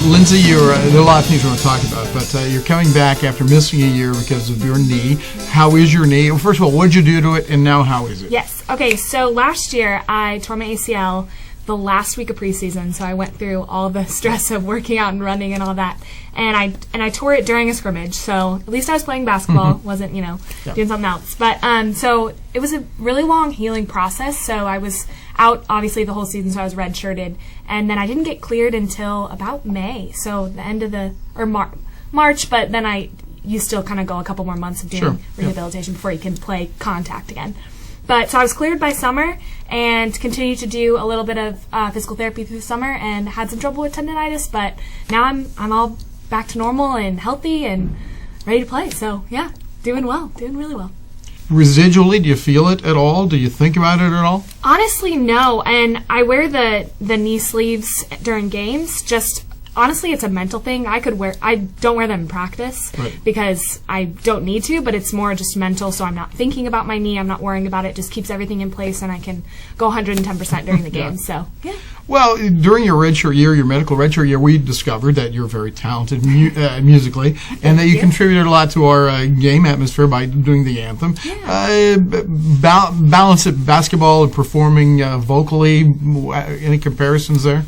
Lindsey, there are a lot of things we want to talk about, but you're coming back after missing a year because of your knee. How is your knee? Well, first of all, what did you do to it, and now how is it? Yes. Okay, so last year I tore my ACL the last week of preseason, so I went through all the stress of working out and running and all that, and I tore it during a scrimmage. So at least I was playing basketball, wasn't doing something else. But so it was a really long healing process. So I was out obviously the whole season, so I was redshirted, and then I didn't get cleared until about May, so the end of March. But then you still kind of go a couple more months of doing rehabilitation before you can play contact again. But so I was cleared by summer and continued to do a little bit of physical therapy through the summer and had some trouble with tendonitis, but now I'm all back to normal and healthy and ready to play. So yeah, doing really well. Residually, do you feel it at all? Do you think about it at all? Honestly, no. And I wear the knee sleeves during games. Just honestly, it's a mental thing. I don't wear them in practice because I don't need to, but it's more just mental, so I'm not thinking about my knee. I'm not worrying about it. It just keeps everything in place, and I can go 110% during the game. So, yeah. Well, during your redshirt year, your medical redshirt year, we discovered that you're very talented musically, and that you contributed a lot to our game atmosphere by doing the anthem. Yeah. Balance it, basketball and performing vocally. Any comparisons there?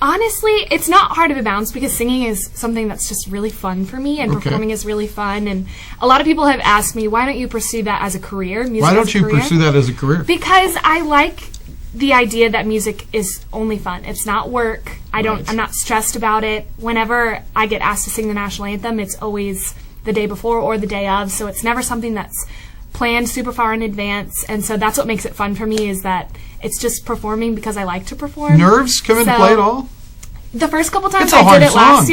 Honestly, it's not hard to balance because singing is something that's just really fun for me, and performing is really fun. And a lot of people have asked me, why don't you pursue that as a career? Why don't you pursue that as a career? Because I like the idea that music is only fun. It's not work. I'm not stressed about it. Whenever I get asked to sing the national anthem, it's always the day before or the day of, so it's never something that's planned super far in advance. And so that's what makes it fun for me, is that it's just performing because I like to perform. Nerves come into play at all? The first couple times I did it last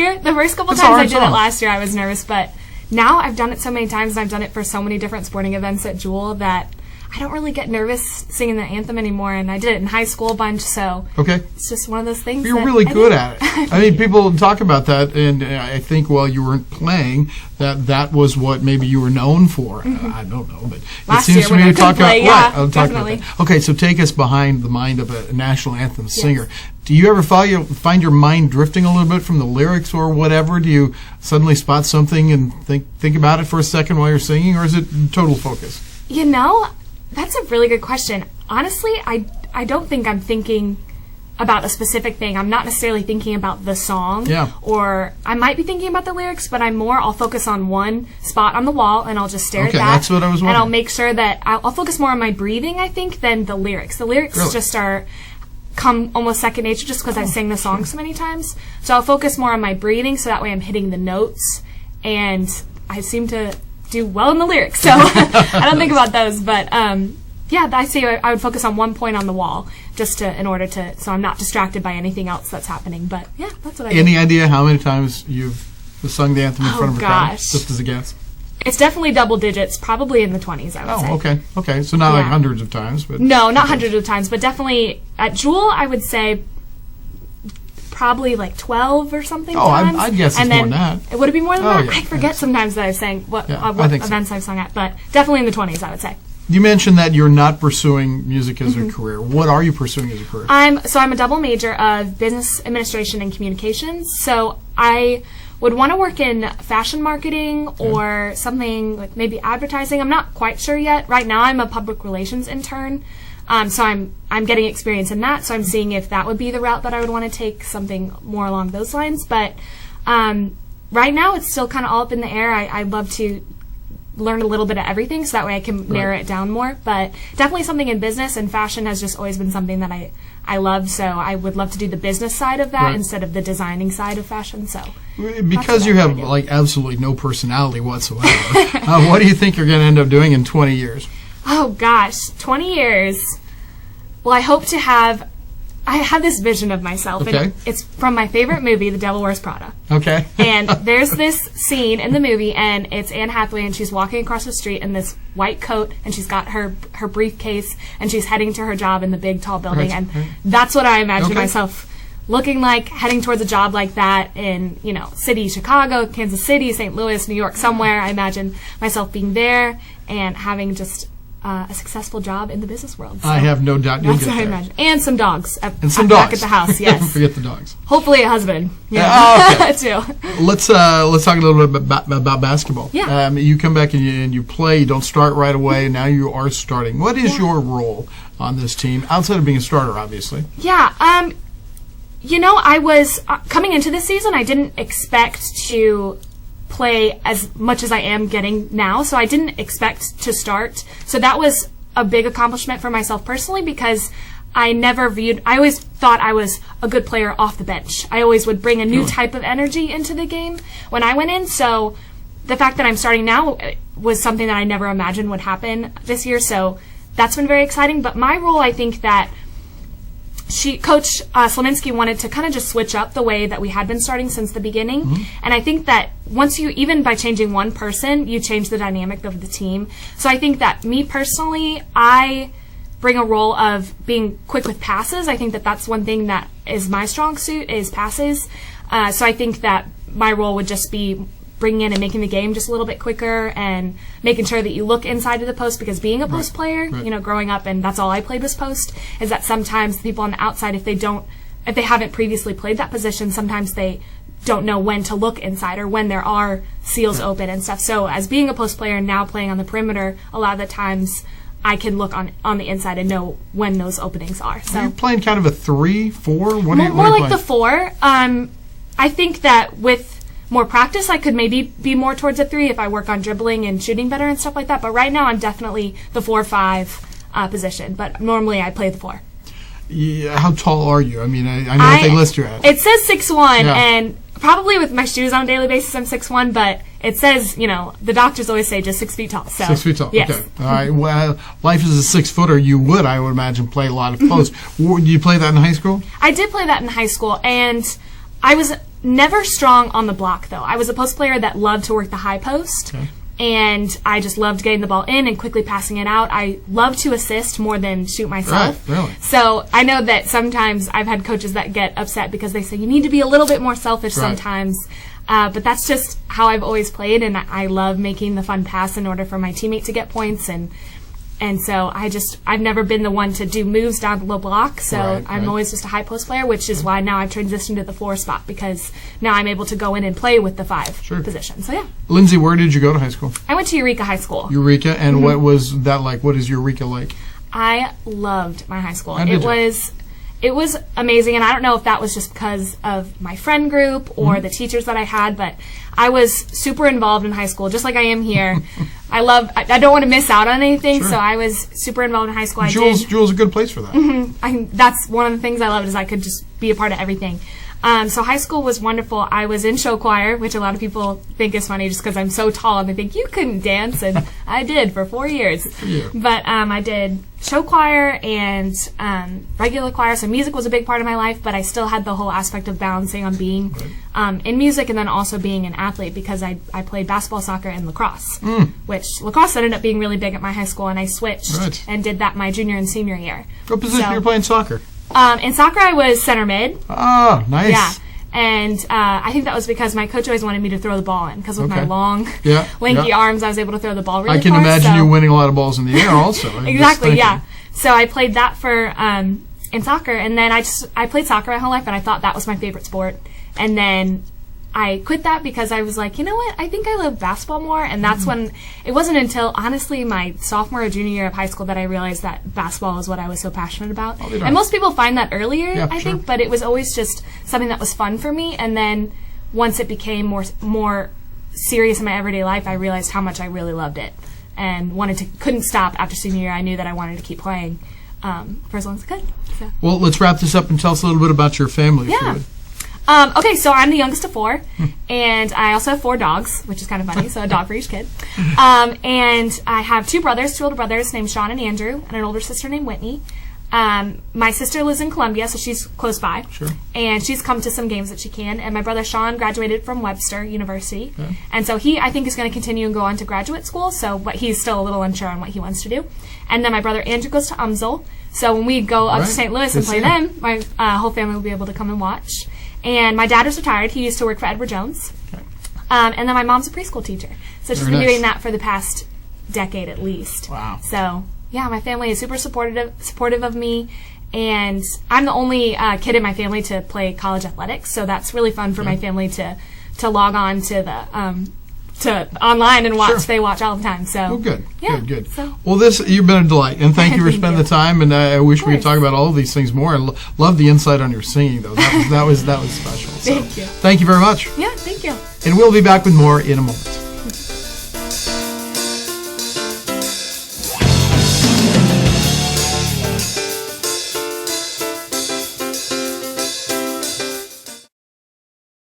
year, I was nervous, but now I've done it so many times, and I've done it for so many different sporting events at Jewell that I don't really get nervous singing the anthem anymore, and I did it in high school a bunch, so it's just one of those things. You're really good at it. I mean, people talk about that, and I think while you weren't playing, that was what maybe you were known for. I don't know, but last it seems to me to talk about definitely. Okay, so take us behind the mind of a national anthem singer. Do you ever find your mind drifting a little bit from the lyrics or whatever? Do you suddenly spot something and think about it for a second while you're singing, or is it total focus? That's a really good question. Honestly, I don't think I'm thinking about a specific thing. I'm not necessarily thinking about the song. Yeah. Or I might be thinking about the lyrics, but I'll focus on one spot on the wall, and I'll just stare at that. Okay, that's what I was wondering. And I'll make sure that I'll focus more on my breathing, I think, than the lyrics. The lyrics just come almost second nature just because I've sang the song so many times. So I'll focus more on my breathing, so that way I'm hitting the notes, and I seem to do well in the lyrics, so I don't think about those, but I say I would focus on one point on the wall so I'm not distracted by anything else that's happening. But that's what I do. Any idea how many times you've sung the anthem in front of a crowd, just as a guess? It's definitely double digits, probably in the 20s, I would say. Okay, so not like hundreds of times, but no, not hundreds of times, but definitely at Jewell, I would say probably like 12 or something times. I'd guess it's more than that. Would it be more than that? I forget sometimes that I've sang what events I've sung at, but definitely in the 20s, I would say. You mentioned that you're not pursuing music as a career. What are you pursuing as a career? I'm a double major of business administration and communications. So I would want to work in fashion marketing or something like maybe advertising. I'm not quite sure yet. Right now, I'm a public relations intern. So I'm getting experience in that, so I'm seeing if that would be the route that I would want to take, something more along those lines. But right now, it's still kind of all up in the air. I'd love to learn a little bit of everything, so that way I can narrow it down more. But definitely something in business, and fashion has just always been something that I love, so I would love to do the business side of that instead of the designing side of fashion. So because you have absolutely no personality whatsoever, what do you think you're going to end up doing in 20 years? Oh gosh, 20 years. Well, I hope to have this vision of myself, and it's from my favorite movie, The Devil Wears Prada. Okay. And there's this scene in the movie, and it's Anne Hathaway, and she's walking across the street in this white coat, and she's got her briefcase, and she's heading to her job in the big, tall building, and that's what I imagine myself looking like, heading towards a job like that in, city, Chicago, Kansas City, St. Louis, New York, somewhere. I imagine myself being there and having just a successful job in the business world. So I have no doubt you'll that's get what I there. imagine. And some dogs. Some back dogs. at the house, yes. Don't forget the dogs. Hopefully a husband. Yeah. Oh, okay. Too. Let's talk a little bit about basketball. Yeah. You come back and you play. You don't start right away. And now you are starting. What is your role on this team outside of being a starter, obviously? Yeah. I was coming into this season. I didn't expect to play as much as I am getting now, so I didn't expect to start. So that was a big accomplishment for myself personally, because I always thought I was a good player off the bench. I always would bring a new type of energy into the game when I went in. So the fact that I'm starting now was something that I never imagined would happen this year. So that's been very exciting. But my role, I think that Coach Slominski wanted to kind of just switch up the way that we had been starting since the beginning. Mm-hmm. And I think that even by changing one person, you change the dynamic of the team. So I think that me personally, I bring a role of being quick with passes. I think that that's one thing that is my strong suit, is passes. So I think that my role would just be bringing in and making the game just a little bit quicker and making sure that you look inside of the post, because being a post player, growing up, and that's all I played was post, is that sometimes the people on the outside, if they haven't previously played that position, sometimes they don't know when to look inside or when there are seals open and stuff. So as being a post player and now playing on the perimeter, a lot of the times I can look on the inside and know when those openings are. So are you playing kind of a 3-4? More like the 4. I think that with more practice, I could maybe be more towards a 3 if I work on dribbling and shooting better and stuff like that. But right now, I'm definitely the 4-5 position. But normally, I play the 4. Yeah, how tall are you? I mean, I know what they list you at. It says 6'1", and probably with my shoes on a daily basis, I'm 6'1", but it says, the doctors always say just 6 feet tall. So 6 feet tall, yes. Okay. All right, well, life as a 6-footer, I would imagine, play a lot of post. Did you play that in high school? I did play that in high school, and I was never strong on the block, though. I was a post player that loved to work the high post, and I just loved getting the ball in and quickly passing it out. I love to assist more than shoot myself. Right, really? So I know that sometimes I've had coaches that get upset because they say you need to be a little bit more selfish sometimes. But that's just how I've always played, and I love making the fun pass in order for my teammate to get points, and so I've never been the one to do moves down the low block, so I'm always just a high post player, which is why now I've transitioned to the 4 spot, because now I'm able to go in and play with the 5 position. So yeah. Lindsey, where did you go to high school? I went to Eureka High School. Eureka, and what was that like? What is Eureka like? I loved my high school. It was amazing, and I don't know if that was just because of my friend group or the teachers that I had, but I was super involved in high school, just like I am here. I don't want to miss out on anything, so I was super involved in high school. Jewell's a good place for that. That's one of the things I loved, is I could just be a part of everything. So high school was wonderful. I was in show choir, which a lot of people think is funny just because I'm so tall and they think you couldn't dance, and I did for 4 years. But I did show choir and regular choir, so music was a big part of my life, but I still had the whole aspect of balancing on being in music and then also being an athlete, because I played basketball, soccer, and lacrosse, which lacrosse ended up being really big at my high school, and I switched and did that my junior and senior year. What position you're playing soccer? In soccer, I was center mid. Oh, nice. Yeah. And I think that was because my coach always wanted me to throw the ball in, because with my long, lanky arms, I was able to throw the ball really far. I can imagine you winning a lot of balls in the air also. Exactly, yeah. So I played that for in soccer, and then I played soccer my whole life, and I thought that was my favorite sport. And then I quit that because I was like, you know what, I think I love basketball more, and that's when, it wasn't until, honestly, my sophomore or junior year of high school that I realized that basketball is what I was so passionate about. And most people find that earlier, I think, but it was always just something that was fun for me, and then once it became more serious in my everyday life, I realized how much I really loved it, and couldn't stop after senior year. I knew that I wanted to keep playing for as long as I could. So. Well, let's wrap this up and tell us a little bit about your family, if you would. Okay, so I'm the youngest of 4, and I also have 4 dogs, which is kind of funny, so a dog for each kid. And I have 2 older brothers named Sean and Andrew, and an older sister named Whitney. My sister lives in Columbia, so she's close by, and she's come to some games that she can. And my brother Sean graduated from Webster University, and so he, I think, is going to continue and go on to graduate school, but he's still a little unsure on what he wants to do. And then my brother Andrew goes to UMSL, so when we go up to St. Louis and play them, my whole family will be able to come and watch. And my dad is retired. He used to work for Edward Jones. And then my mom's a preschool teacher. So she's been doing that for the past decade at least. Wow. So, yeah, my family is super supportive of me. And I'm the only kid in my family to play college athletics, so that's really fun for my family to log on to the to online and watch. Sure. They watch all the time. So well, good, yeah, good. So. Well, you've been a delight, and thank you for spending you. the time. And I wish we could talk about all of these things more. I love the insight on your singing, though. That was special. So, Thank you. Thank you very much. Yeah, thank you. And we'll be back with more in a moment.